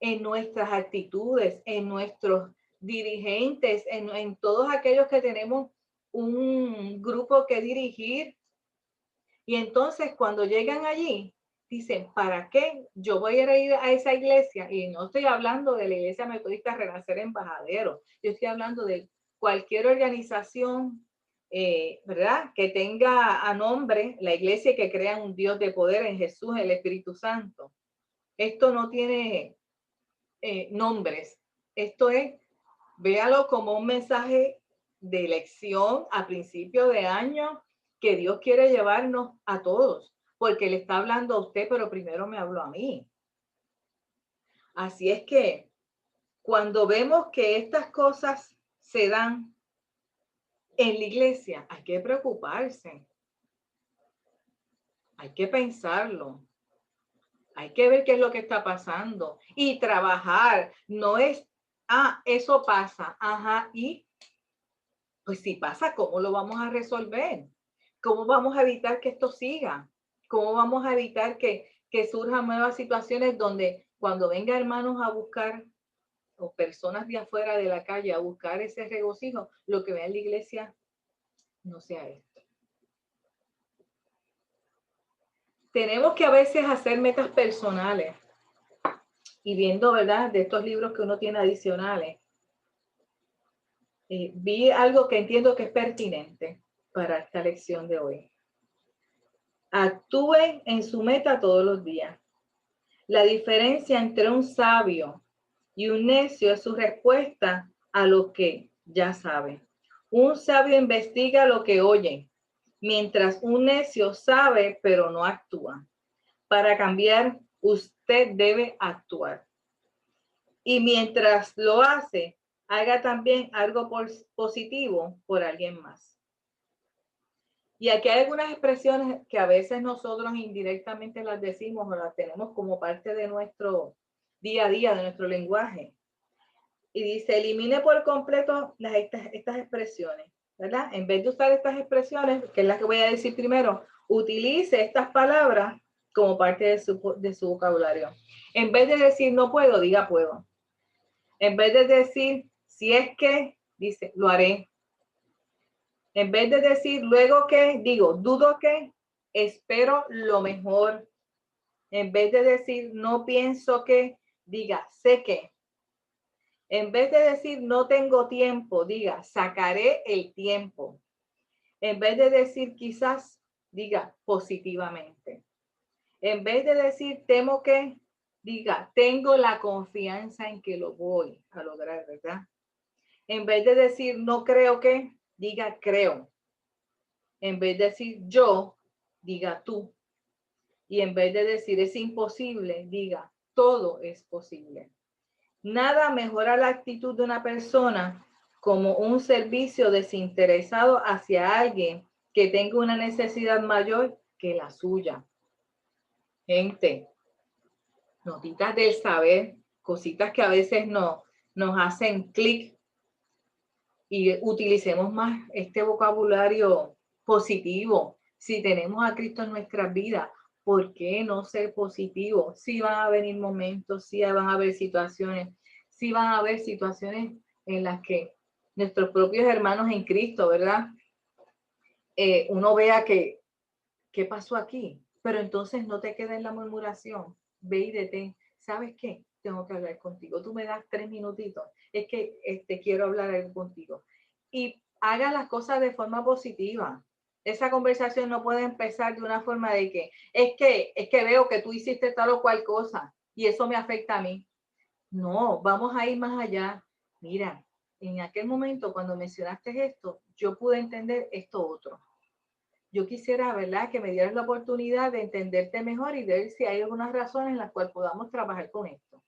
en nuestras actitudes, en nuestros dirigentes, en todos aquellos que tenemos un grupo que dirigir. Y entonces cuando llegan allí, dicen, ¿para qué yo voy a ir a esa iglesia? Y no estoy hablando de la Iglesia Metodista Renacer Embajadero, yo estoy hablando de cualquier organización, ¿verdad? Que tenga a nombre la iglesia y que crea un Dios de poder en Jesús, el Espíritu Santo. Esto no tiene nombres. Esto es, véalo como un mensaje de elección a principio de año que Dios quiere llevarnos a todos, porque le está hablando a usted, pero primero me habló a mí. Así es que cuando vemos que estas cosas se dan en la iglesia, hay que preocuparse. Hay que pensarlo. Hay que ver qué es lo que está pasando y trabajar. No es, eso pasa. Ajá, y pues si pasa, ¿cómo lo vamos a resolver? ¿Cómo vamos a evitar que esto siga? ¿Cómo vamos a evitar que surjan nuevas situaciones donde cuando venga hermanos a buscar o personas de afuera de la calle a buscar ese regocijo, lo que vean en la iglesia no sea esto? Tenemos que a veces hacer metas personales y viendo, ¿verdad?, de estos libros que uno tiene adicionales, vi algo que entiendo que es pertinente para esta lección de hoy. Actúe en su meta todos los días. La diferencia entre un sabio y un necio es su respuesta a lo que ya sabe. Un sabio investiga lo que oye, mientras un necio sabe pero no actúa. Para cambiar, usted debe actuar. Y mientras lo hace, haga también algo positivo por alguien más. Y aquí hay algunas expresiones que a veces nosotros indirectamente las decimos o las tenemos como parte de nuestro día a día, de nuestro lenguaje. Y dice, elimine por completo estas expresiones, ¿verdad? En vez de usar estas expresiones, que es la que voy a decir primero, utilice estas palabras como parte de su vocabulario. En vez de decir no puedo, diga puedo. En vez de decir, si es que, dice, lo haré. En vez de decir, luego que, digo, dudo que, espero lo mejor. En vez de decir, no pienso que, diga, sé que. En vez de decir, no tengo tiempo, diga, sacaré el tiempo. En vez de decir, quizás, diga, positivamente. En vez de decir, temo que, diga, tengo la confianza en que lo voy a lograr, ¿verdad? En vez de decir no creo que, diga creo. En vez de decir yo, diga tú. Y en vez de decir es imposible, diga todo es posible. Nada mejora la actitud de una persona como un servicio desinteresado hacia alguien que tenga una necesidad mayor que la suya. Gente, notitas del saber, cositas que a veces nos hacen clic y utilicemos más este vocabulario positivo. Si tenemos a Cristo en nuestras vidas, ¿por qué no ser positivo? Sí van a venir momentos, sí van a haber situaciones, sí van a haber situaciones en las que nuestros propios hermanos en Cristo, ¿verdad? Uno vea que, ¿qué pasó aquí? Pero entonces no te quedes en la murmuración, ve y detén. ¿Sabes qué? Tengo que hablar contigo. Tú me das 3 minutitos. Es que quiero hablar contigo. Y haga las cosas de forma positiva. Esa conversación no puede empezar de una forma de que es que veo que tú hiciste tal o cual cosa y eso me afecta a mí. No, vamos a ir más allá. Mira, en aquel momento cuando mencionaste esto, yo pude entender esto otro. Yo quisiera, ¿verdad?, que me dieras la oportunidad de entenderte mejor y de ver si hay algunas razones en las cuales podamos trabajar con esto.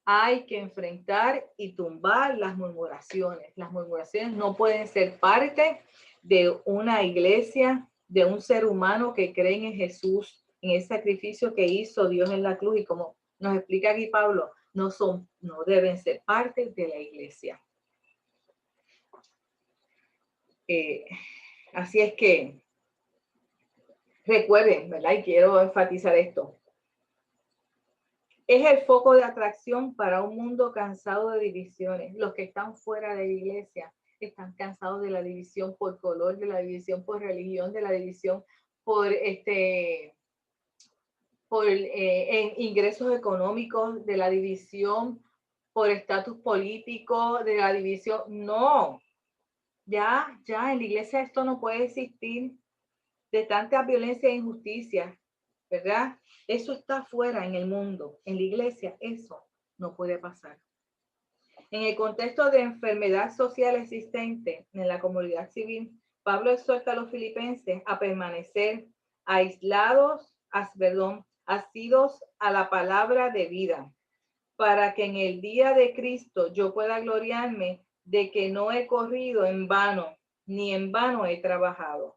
Hay que enfrentar y tumbar las murmuraciones. Las murmuraciones no pueden ser parte de una iglesia, de un ser humano que cree en Jesús, en el sacrificio que hizo Dios en la cruz. Y como nos explica aquí Pablo, no deben ser parte de la iglesia. Así es que recuerden, ¿verdad? Y quiero enfatizar esto. Es el foco de atracción para un mundo cansado de divisiones. Los que están fuera de la iglesia están cansados de la división por color, de la división por religión, de la división por en ingresos económicos, de la división por estatus político, de la división. No, ya en la iglesia esto no puede existir, de tanta violencia e injusticia, ¿verdad? Eso está afuera en el mundo. En la iglesia eso no puede pasar. En el contexto de enfermedad social existente en la comunidad civil, Pablo exhorta a los filipenses a permanecer aislados, asidos a la palabra de vida, para que en el día de Cristo yo pueda gloriarme de que no he corrido en vano, ni en vano he trabajado.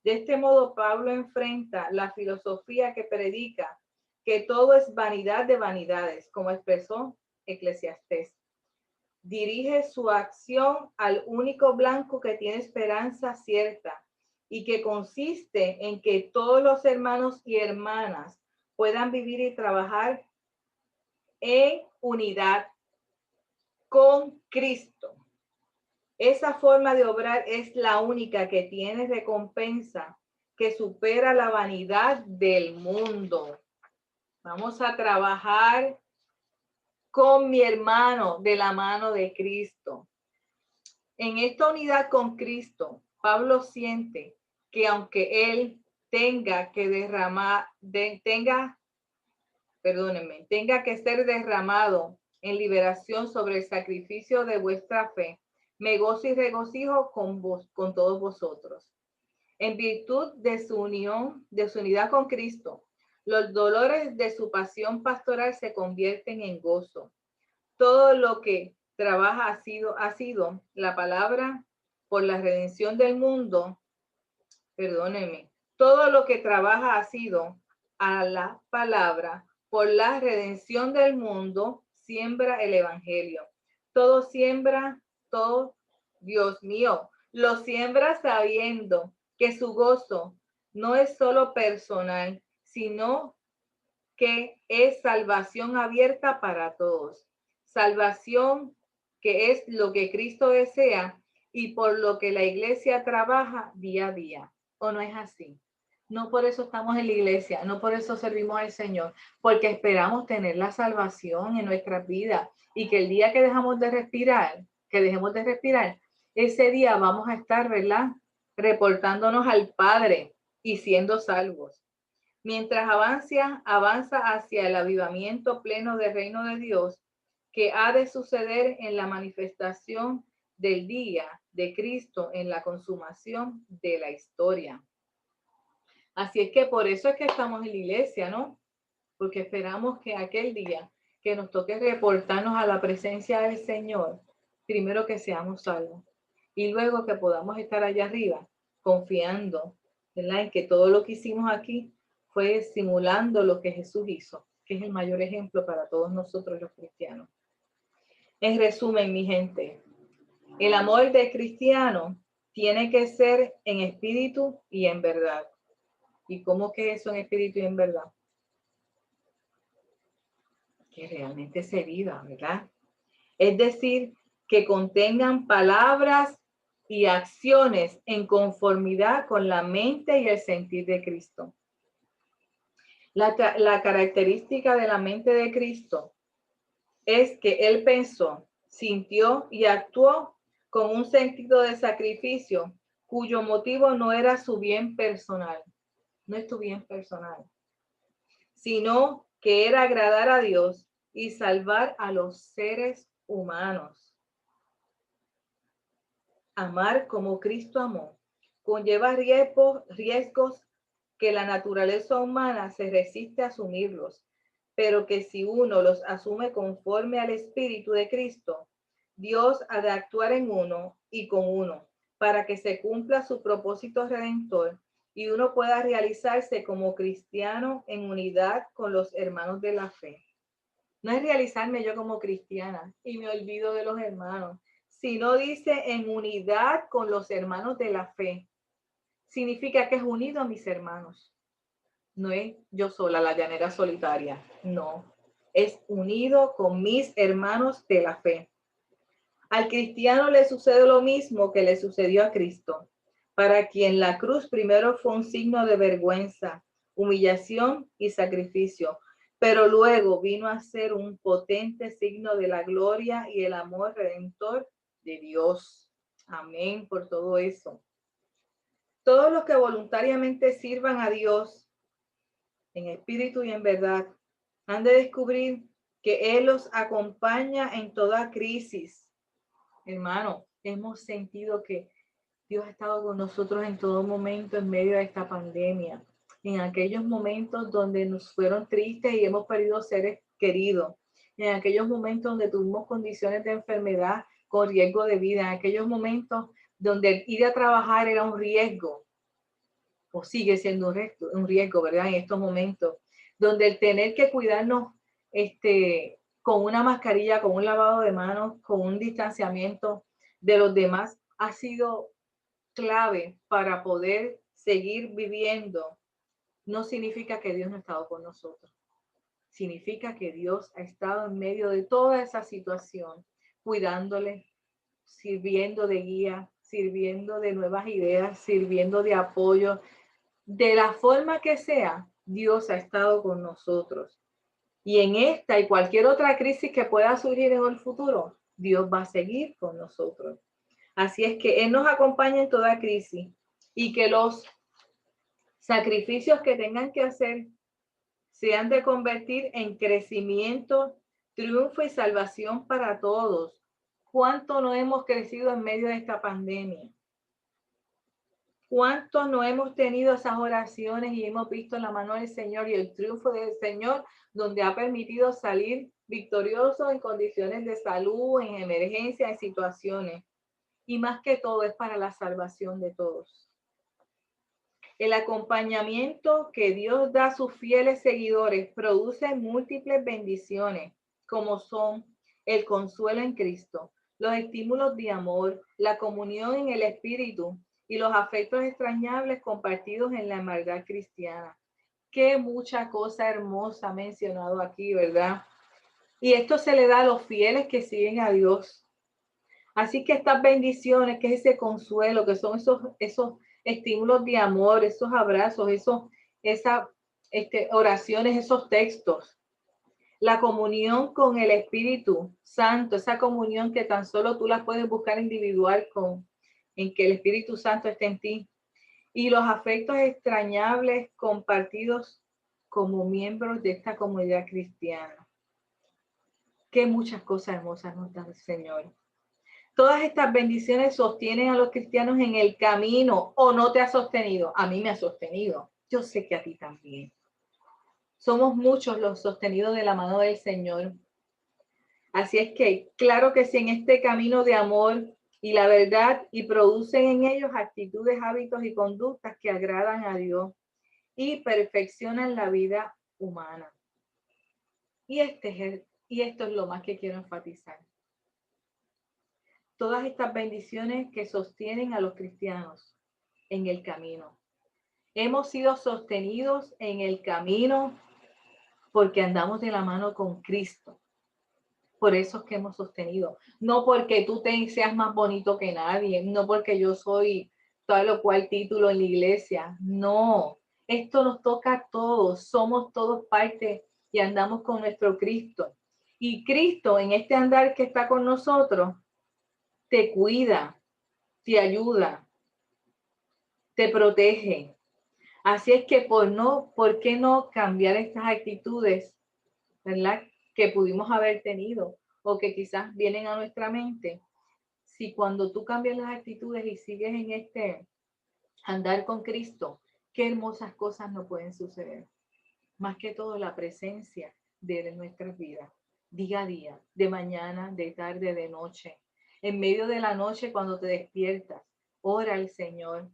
De este modo, Pablo enfrenta la filosofía que predica que todo es vanidad de vanidades, como expresó Eclesiastés. Dirige su acción al único blanco que tiene esperanza cierta y que consiste en que todos los hermanos y hermanas puedan vivir y trabajar en unidad con Cristo. Esa forma de obrar es la única que tiene recompensa que supera la vanidad del mundo. Vamos a trabajar con mi hermano de la mano de Cristo. En esta unidad con Cristo, Pablo siente que aunque él tenga que ser derramado en liberación sobre el sacrificio de vuestra fe, me gozo y regocijo con todos vosotros. En virtud de su unión, de su unidad con Cristo, los dolores de su pasión pastoral se convierten en gozo. Todo lo que trabaja ha sido la palabra por la redención del mundo. Todo lo que trabaja ha sido a la palabra por la redención del mundo, siembra el evangelio. Todo siembra, todo, Dios mío, lo siembra sabiendo que su gozo no es solo personal, sino que es salvación abierta para todos. Salvación que es lo que Cristo desea y por lo que la iglesia trabaja día a día. ¿O no es así? No por eso estamos en la iglesia, no por eso servimos al Señor, porque esperamos tener la salvación en nuestras vidas y que el día que dejemos de respirar, ese día vamos a estar, ¿verdad? Reportándonos al Padre y siendo salvos. Mientras avanza hacia el avivamiento pleno del reino de Dios, que ha de suceder en la manifestación del día de Cristo en la consumación de la historia. Así es que por eso es que estamos en la iglesia, ¿no? Porque esperamos que aquel día que nos toque reportarnos a la presencia del Señor, primero que seamos salvos y luego que podamos estar allá arriba confiando, ¿verdad?, en que todo lo que hicimos aquí fue simulando lo que Jesús hizo, que es el mayor ejemplo para todos nosotros los cristianos. En resumen, mi gente, el amor del cristiano tiene que ser en espíritu y en verdad. ¿Y cómo que eso en espíritu y en verdad? Que realmente se viva, ¿verdad? Es decir, que contengan palabras y acciones en conformidad con la mente y el sentir de Cristo. La característica de la mente de Cristo es que Él pensó, sintió y actuó con un sentido de sacrificio cuyo motivo no era su bien personal, no es tu bien personal, sino que era agradar a Dios y salvar a los seres humanos. Amar como Cristo amó conlleva riesgos que la naturaleza humana se resiste a asumirlos, pero que si uno los asume conforme al Espíritu de Cristo, Dios ha de actuar en uno y con uno para que se cumpla su propósito redentor y uno pueda realizarse como cristiano en unidad con los hermanos de la fe. No es realizarme yo como cristiana y me olvido de los hermanos, sino dice en unidad con los hermanos de la fe. Significa que es unido a mis hermanos. No es yo sola, la llanera solitaria. No, es unido con mis hermanos de la fe. Al cristiano le sucede lo mismo que le sucedió a Cristo, para quien la cruz primero fue un signo de vergüenza, humillación y sacrificio, pero luego vino a ser un potente signo de la gloria y el amor redentor de Dios. Amén por todo eso. Todos los que voluntariamente sirvan a Dios en espíritu y en verdad han de descubrir que Él los acompaña en toda crisis. Hermano, hemos sentido que Dios ha estado con nosotros en todo momento en medio de esta pandemia, en aquellos momentos donde nos fueron tristes y hemos perdido seres queridos, en aquellos momentos donde tuvimos condiciones de enfermedad con riesgo de vida, en aquellos momentos donde ir a trabajar era un riesgo, o sigue siendo un riesgo, ¿verdad? En estos momentos, donde el tener que cuidarnos con una mascarilla, con un lavado de manos, con un distanciamiento de los demás, ha sido clave para poder seguir viviendo. No significa que Dios no ha estado con nosotros. Significa que Dios ha estado en medio de toda esa situación, cuidándole, sirviendo de guía, sirviendo de nuevas ideas, sirviendo de apoyo. De la forma que sea, Dios ha estado con nosotros. Y en esta y cualquier otra crisis que pueda surgir en el futuro, Dios va a seguir con nosotros. Así es que Él nos acompaña en toda crisis y que los sacrificios que tengan que hacer se han de convertir en crecimiento, triunfo y salvación para todos. ¿Cuánto no hemos crecido en medio de esta pandemia? ¿Cuántos no hemos tenido esas oraciones y hemos visto la mano del Señor y el triunfo del Señor, donde ha permitido salir victoriosos en condiciones de salud, en emergencias, en situaciones? Y más que todo es para la salvación de todos. El acompañamiento que Dios da a sus fieles seguidores produce múltiples bendiciones, como son el consuelo en Cristo, los estímulos de amor, la comunión en el Espíritu y los afectos extrañables compartidos en la hermandad cristiana. Qué mucha cosa hermosa mencionado aquí, ¿verdad? Y esto se le da a los fieles que siguen a Dios. Así que estas bendiciones, que es ese consuelo, que son esos estímulos de amor, esos abrazos, esas oraciones, esos textos, la comunión con el Espíritu Santo, esa comunión que tan solo tú la puedes buscar individual en que el Espíritu Santo esté en ti, y los afectos extrañables compartidos como miembros de esta comunidad cristiana. Qué muchas cosas hermosas nos da el Señor. Todas estas bendiciones sostienen a los cristianos en el camino. ¿O no te ha sostenido? A mí me ha sostenido. Yo sé que a ti también. Somos muchos los sostenidos de la mano del Señor. Así es que, claro que sí, en este camino de amor y la verdad, y producen en ellos actitudes, hábitos y conductas que agradan a Dios y perfeccionan la vida humana. Y esto es lo más que quiero enfatizar. Todas estas bendiciones que sostienen a los cristianos en el camino. Hemos sido sostenidos en el camino porque andamos de la mano con Cristo. Por eso es que hemos sostenido. No porque tú seas más bonito que nadie, no porque yo soy tal o cual título en la iglesia. No, esto nos toca a todos. Somos todos parte y andamos con nuestro Cristo. Y Cristo en este andar que está con nosotros, te cuida, te ayuda, te protege. Así es que ¿por qué no cambiar estas actitudes, ¿verdad? Que pudimos haber tenido o que quizás vienen a nuestra mente. Si cuando tú cambias las actitudes y sigues en este andar con Cristo, qué hermosas cosas no pueden suceder. Más que todo la presencia de Él en nuestras vidas, día a día, de mañana, de tarde, de noche. En medio de la noche cuando te despiertas, ora al Señor.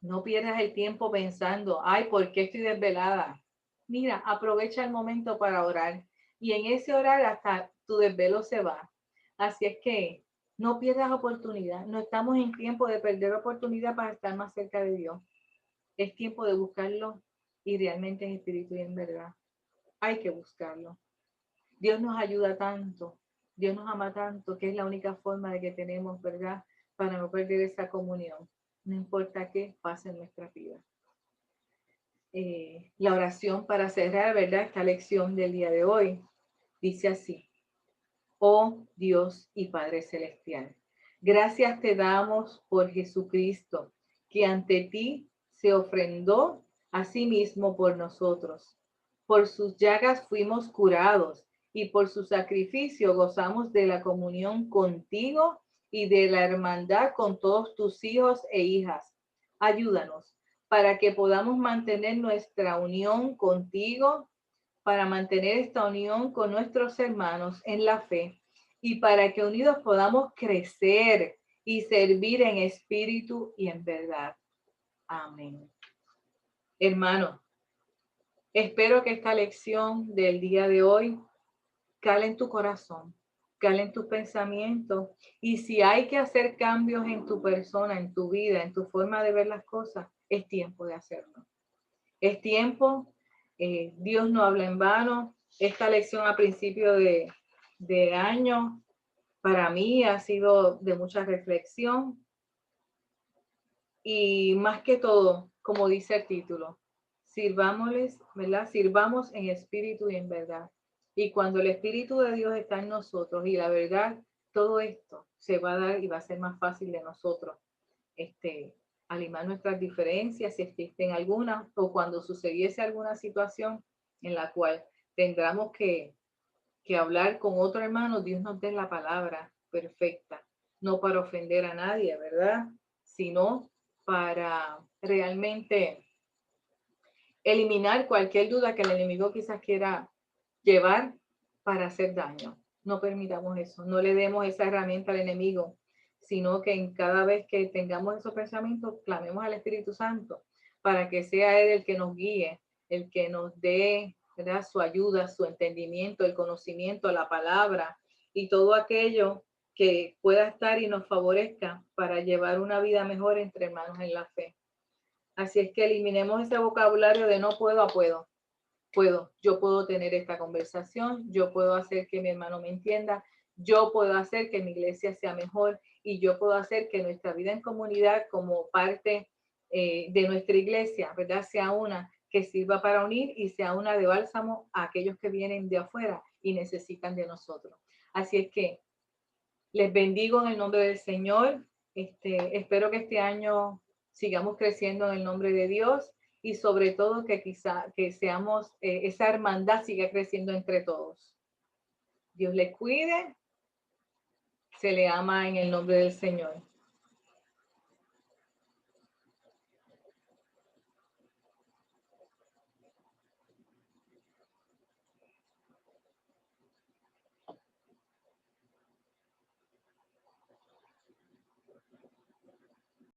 No pierdas el tiempo pensando, ay, ¿por qué estoy desvelada? Mira, aprovecha el momento para orar. Y en ese orar hasta tu desvelo se va. Así es que No pierdas oportunidad. No estamos en tiempo de perder oportunidad para estar más cerca de Dios. Es tiempo de buscarlo y realmente en espíritu y en verdad. Hay que buscarlo. Dios nos ayuda tanto. Dios nos ama tanto que es la única forma de que tenemos, ¿verdad? Para no perder esa comunión. No importa qué pase en nuestra vida. La oración para cerrar, ¿verdad? Esta lección del día de hoy dice así: oh Dios y Padre Celestial, gracias te damos por Jesucristo, que ante ti se ofrendó a sí mismo por nosotros. Por sus llagas fuimos curados y por su sacrificio gozamos de la comunión contigo y de la hermandad con todos tus hijos e hijas. Ayúdanos para que podamos mantener nuestra unión contigo, para mantener esta unión con nuestros hermanos en la fe y para que unidos podamos crecer y servir en espíritu y en verdad. Amén. Hermano, espero que esta lección del día de hoy cale en tu corazón, cale en tus pensamientos, y si hay que hacer cambios en tu persona, en tu vida, en tu forma de ver las cosas, es tiempo de hacerlo. Es tiempo. Dios no habla en vano. Esta lección a principio de año para mí ha sido de mucha reflexión y más que todo, como dice el título, sirvámosles, ¿verdad? Sirvamos en espíritu y en verdad. Y cuando el Espíritu de Dios está en nosotros y la verdad, todo esto se va a dar y va a ser más fácil de nosotros alimar nuestras diferencias, si existen algunas, o cuando sucediese alguna situación en la cual tendremos que hablar con otro hermano, Dios nos dé la palabra perfecta, no para ofender a nadie, ¿verdad? Sino para realmente eliminar cualquier duda que el enemigo quizás quiera llevar para hacer daño. No permitamos eso, no le demos esa herramienta al enemigo, sino que en cada vez que tengamos esos pensamientos, clamemos al Espíritu Santo para que sea Él el que nos guíe, el que nos dé, ¿verdad?, su ayuda, su entendimiento, el conocimiento, la palabra y todo aquello que pueda estar y nos favorezca para llevar una vida mejor entre hermanos en la fe. Así es que eliminemos ese vocabulario de no puedo a puedo. Yo puedo tener esta conversación, yo puedo hacer que mi hermano me entienda, yo puedo hacer que mi iglesia sea mejor y yo puedo hacer que nuestra vida en comunidad como parte de nuestra iglesia, ¿verdad?, sea una que sirva para unir y sea una de bálsamo a aquellos que vienen de afuera y necesitan de nosotros. Así es que les bendigo en el nombre del Señor. Espero que este año sigamos creciendo en el nombre de Dios y sobre todo que seamos, esa hermandad siga creciendo entre todos. Dios les cuide. Se le ama en el nombre del Señor.